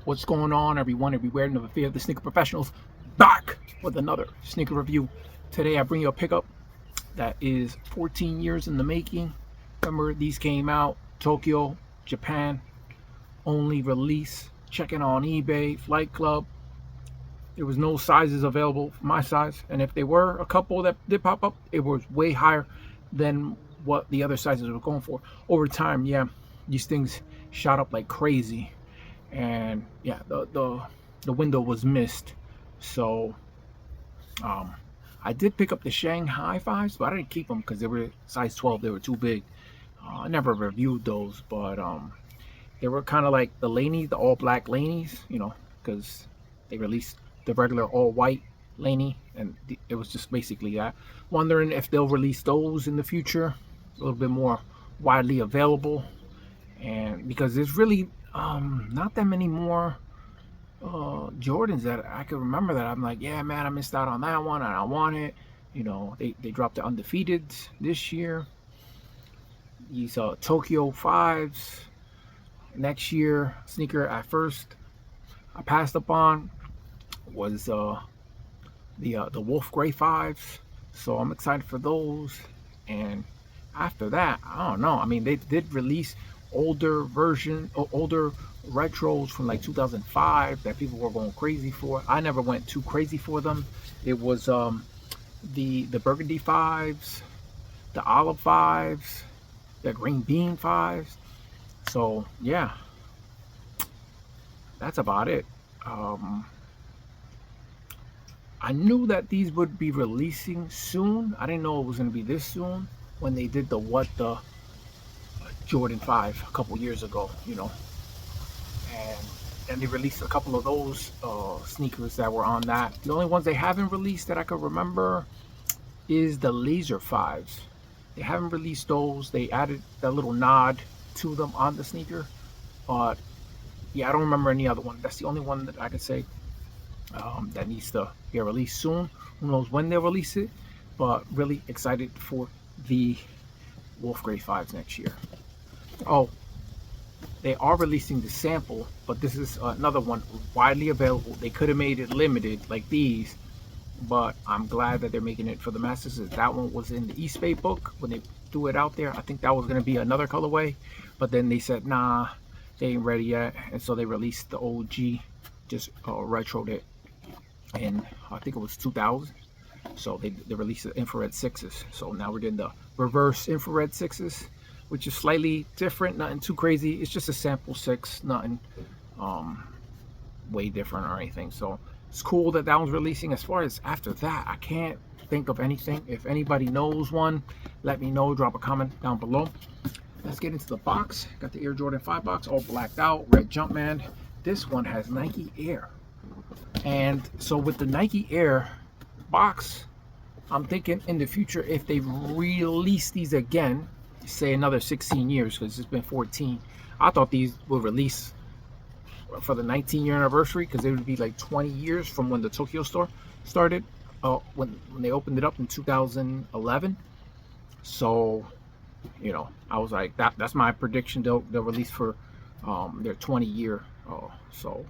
What's going on, everyone, everywhere, never fear, the sneaker professionals back with another sneaker review. Today I bring you a pickup that is 14 years in the making. Remember, these came out Tokyo, Japan, only release. Checking on eBay, Flight Club. There was no sizes available for my size, and if there were a couple that did pop up, it was way higher than what the other sizes were going for. Over time, yeah, these things shot up like crazy, and yeah, the window was missed. So um, I did pick up the Shanghai fives, but I didn't keep them because they were size 12. They were too big. I never reviewed those, but they were kind of like the Laney, the all black Laneys, because they released the regular all white Laney, and it was just basically that. Wondering if they'll release those in the future, a little bit more widely available, and because there's really not that many more Jordans that I can remember that I'm like, yeah, man, I missed out on that one and I want it. They dropped the undefeated this year. These Tokyo fives next year. Sneaker at first I passed up on was the Wolf Gray fives, so I'm excited for those. And after that, I don't know. I mean, they did release older retros from like 2005 that people were going crazy for. I never went too crazy for them. It was the burgundy fives, the olive fives, the green bean fives. So yeah, that's about it. Um, I knew that these would be releasing soon. I didn't know it was going to be this soon when they did the Jordan 5 a couple years ago, and they released a couple of those sneakers that were on that. The only ones they haven't released that I could remember is the Laser 5s. They haven't released those. They added that little nod to them on the sneaker, but yeah, I don't remember any other one. That's the only one that I could say that needs to get released soon. Who knows when they'll release it, but really excited for the Wolf Gray 5s next year. Oh, they are releasing the sample, but this is another one widely available. They could have made it limited like these, but I'm glad that they're making it for the masses. That one was in the East Bay book when they threw it out there. I think that was going to be another colorway, but then they said, nah, they ain't ready yet. And so they released the OG, just retroed it in, I think it was 2000. So they released the infrared sixes. So now we're doing the reverse infrared sixes, which is slightly different, nothing too crazy. It's just a sample six, nothing way different or anything. So it's cool that that one's releasing. As far as after that, I can't think of anything. If anybody knows one, let me know. Drop a comment down below. Let's get into the box. Got the Air Jordan 5 box, all blacked out, red Jumpman. This one has Nike Air. And so with the Nike Air box, I'm thinking in the future, if they release these again, say another 16 years, because it's been 14, I thought these would release for the 19-year anniversary, because it would be like 20 years from when the Tokyo store started, when they opened it up in 2011. So I was like, that's my prediction. They'll release for their 20-year. So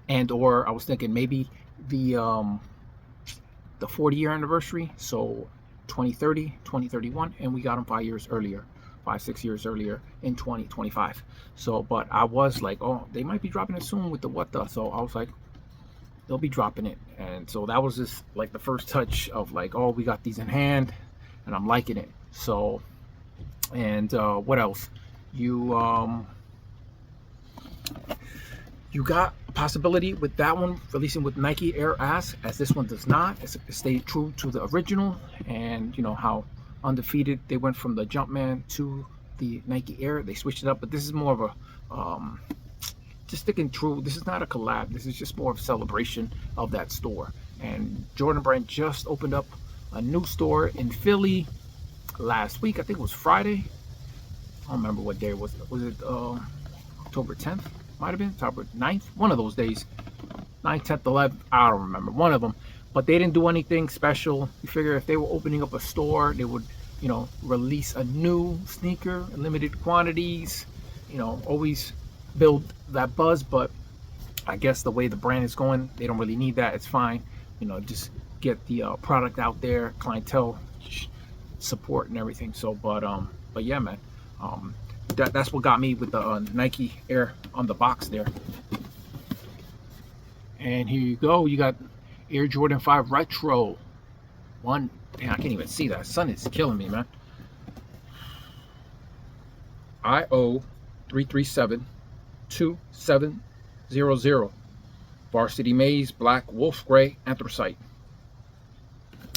and or I was thinking maybe the 40-year anniversary, so 2030, 2031, and we got them 6 years earlier in 2025. So, but I was like, oh, they might be dropping it soon with the what the. So I was like, they'll be dropping it, and so that was just like the first touch of like, oh, we got these in hand, and I'm liking it. So, and what else? You got a possibility with that one releasing with Nike Air as this one does not. It stayed true to the original, and how undefeated they went from the Jumpman to the Nike Air. They switched it up, but this is more of a just sticking true. This is not a collab. This is just more of a celebration of that store. And Jordan Brand just opened up a new store in Philly last week. I think it was Friday. I don't remember what day it was. Was it October 10th? Might have been October 9th. One of those days. 9th, 10th, 11th. I don't remember. One of them. But they didn't do anything special. You figure if they were opening up a store, they would, release a new sneaker in limited quantities. Always build that buzz, but I guess the way the brand is going, they don't really need that. It's fine, you know, just get the product out there, clientele support and everything. So, but yeah, man, that's what got me with the Nike Air on the box there. And here you go, you got Air Jordan 5 Retro. One, man, I can't even see that. Sun is killing me, man. IO 3372700. Varsity Maze, black, wolf gray, anthracite.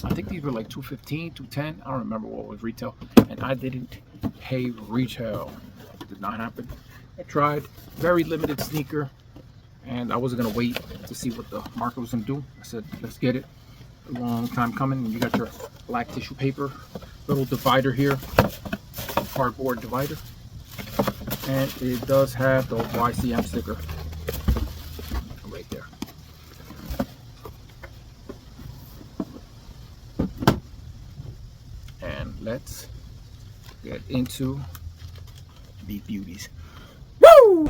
I think these were like 215, 210. I don't remember what was retail. And I didn't pay retail. Did not happen. I tried. Very limited sneaker. And I wasn't going to wait to see what the market was going to do. I said, let's get it. A long time coming. And you got your black tissue paper. Little divider here. Cardboard divider. And it does have the YCM sticker right there. And let's get into the beauties. Woo!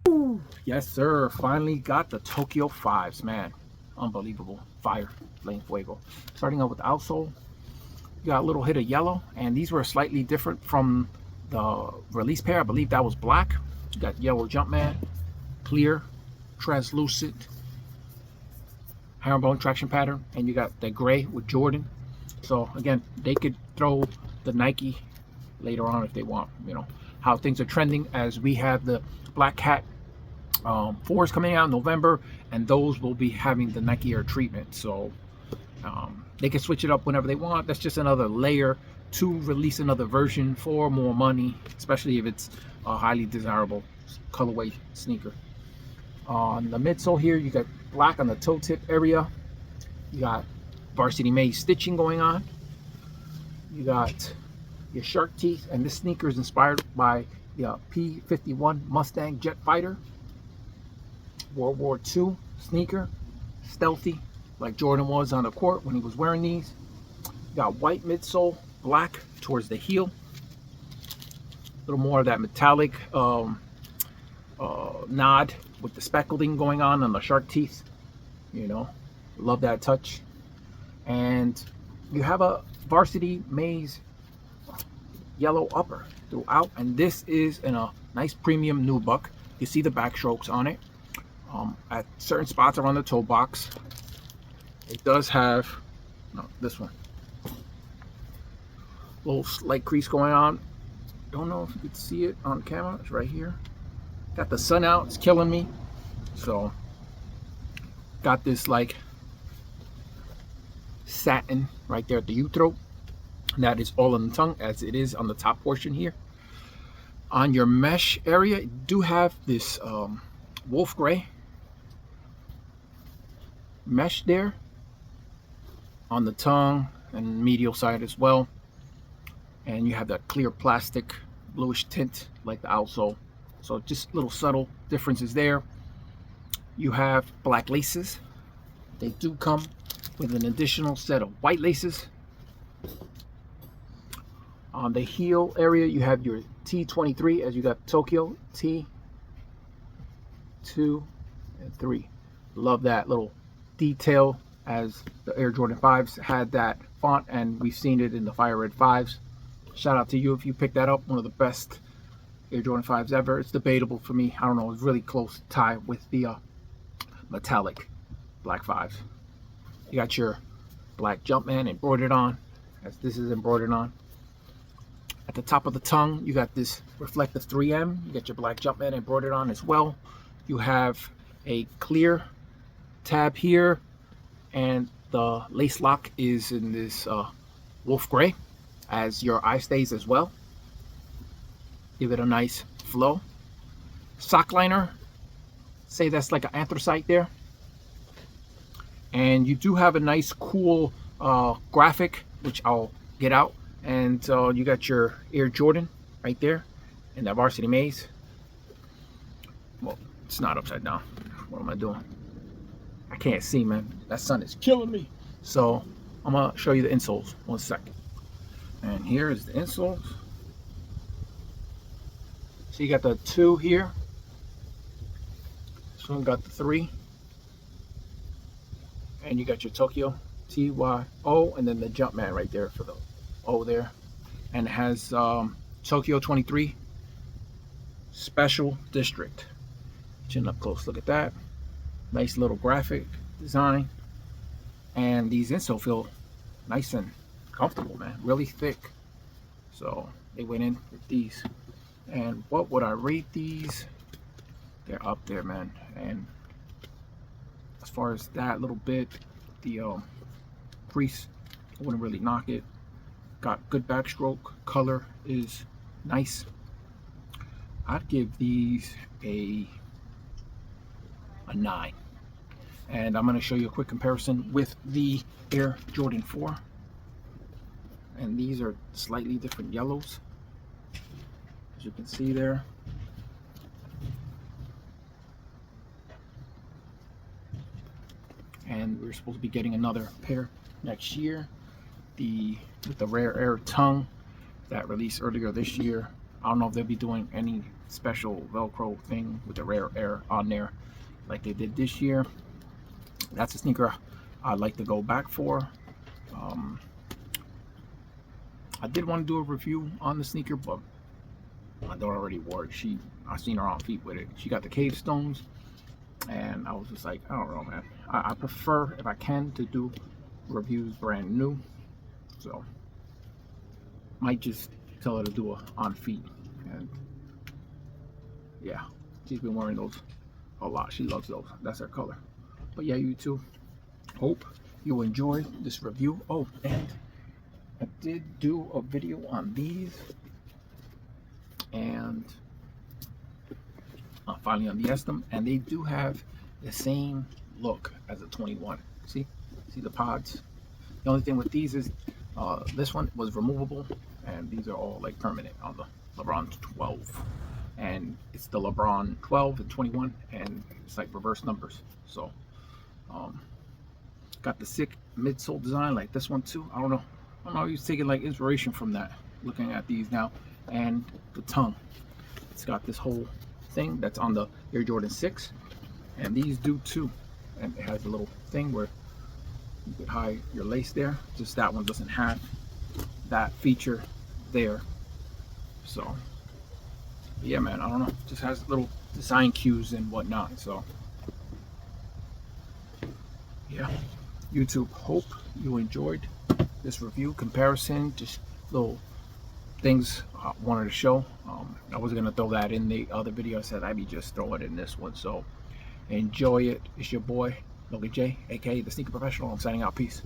Woo! Yes, sir. Finally got the Tokyo 5s, man. Unbelievable. Fire. Flame Fuego. Starting out with the outsole. You got a little hit of yellow, and these were slightly different from the release pair. I believe that was black. You got yellow Jumpman, clear, translucent, herringbone traction pattern, and you got the gray with Jordan. So again, they could throw the Nike later on if they want. You know how things are trending, as we have the Black Hat 4s coming out in November, and those will be having the Nike Air treatment. So they can switch it up whenever they want. That's just another layer to release another version for more money, especially if it's a highly desirable colorway sneaker. On the midsole here, you got black on the toe tip area. You got Varsity Maze stitching going on. You got your shark teeth, and this sneaker is inspired by the P-51 Mustang jet fighter. World War II sneaker, stealthy, like Jordan was on the court when he was wearing these. You got white midsole, black towards the heel. A little more of that metallic nod with the speckling going on the shark teeth. You know, love that touch. And you have a Varsity Maze yellow upper throughout, and this is in a nice premium nubuck. You see the back strokes on it. At certain spots around the toe box, it does have, no, this one, little slight crease going on. Don't know if you could see it on camera. It's right here. Got the sun out, it's killing me. So got this like satin right there at the U-throat. That is all on the tongue, as it is on the top portion here. On your mesh area, you do have this wolf gray mesh there on the tongue and medial side as well. And you have that clear plastic bluish tint like the outsole. So just little subtle differences there. You have black laces. They do come with an additional set of white laces. On the heel area, you have your T23, as you got Tokyo T 2 and 3. Love that little detail, as the Air Jordan 5s had that font, and we've seen it in the Fire Red 5s. Shout out to you if you picked that up. One of the best Air Jordan 5s ever. It's debatable for me. I don't know. It's really close tie with the metallic black 5s. You got your black Jumpman embroidered on, as this is embroidered on. At the top of the tongue, you got this reflective 3M. You got your black Jumpman embroidered on as well. You have a clear tab here, and the lace lock is in this wolf gray, as your eye stays as well. Give it a nice flow. Sock liner, say that's like an anthracite there. And you do have a nice cool graphic, which I'll get out. And you got your Air Jordan right there in that Varsity Maze. Well, it's not upside down. What am I doing? I can't see, man. That sun is killing me. So I'm gonna show you the insoles. 1 second. And here is the insoles. So you got the 2 here. This one got the 3. And you got your Tokyo TYO, and then the Jumpman right there for the O there. And it has Tokyo 23 Special District. Chin up close, look at that. Nice little graphic design. And these insoles feel nice and comfortable, man. Really thick. So they went in with these. And what would I rate these? They're up there, man. And as far as that little bit, the crease, I wouldn't really knock it. Got good backstroke. Color is nice. I'd give these a 9. And I'm going to show you a quick comparison with the Air Jordan 4. And these are slightly different yellows, as you can see there. And we're supposed to be getting another pair next year. With the Rare Air tongue that released earlier this year. I don't know if they'll be doing any special Velcro thing with the Rare Air on there like they did this year. That's a sneaker I'd like to go back for. I did want to do a review on the sneaker, but my daughter already wore it. I seen her on feet with it. She got the cave stones, and I was just like, I don't know, man. I prefer, if I can, to do reviews brand new. So might just tell her to do a on feet. And yeah, she's been wearing those a lot. She loves those. That's her color. But yeah, you too. Hope you enjoy this review. Oh, and I did do a video on these, and I finally undressed them, and they do have the same look as a 21. See the pods. The only thing with these is this one was removable, and these are all like permanent on the LeBron 12. And it's the LeBron 12 and 21, and it's like reverse numbers. So got the sick midsole design like this one too. I don't know he's taking like inspiration from that, looking at these now. And the tongue, it's got this whole thing that's on the Air Jordan 6, and these do too. And it has a little thing where you could hide your lace there. Just that one doesn't have that feature there. So yeah, man, I don't know, just has little design cues and whatnot. So yeah, YouTube, hope you enjoyed this review comparison, just little things I wanted to show. I was gonna throw that in the other video. I said I'd be just throwing it in this one. So enjoy it. It's your boy Logan J, aka the Sneaker Professional. I'm signing out. Peace.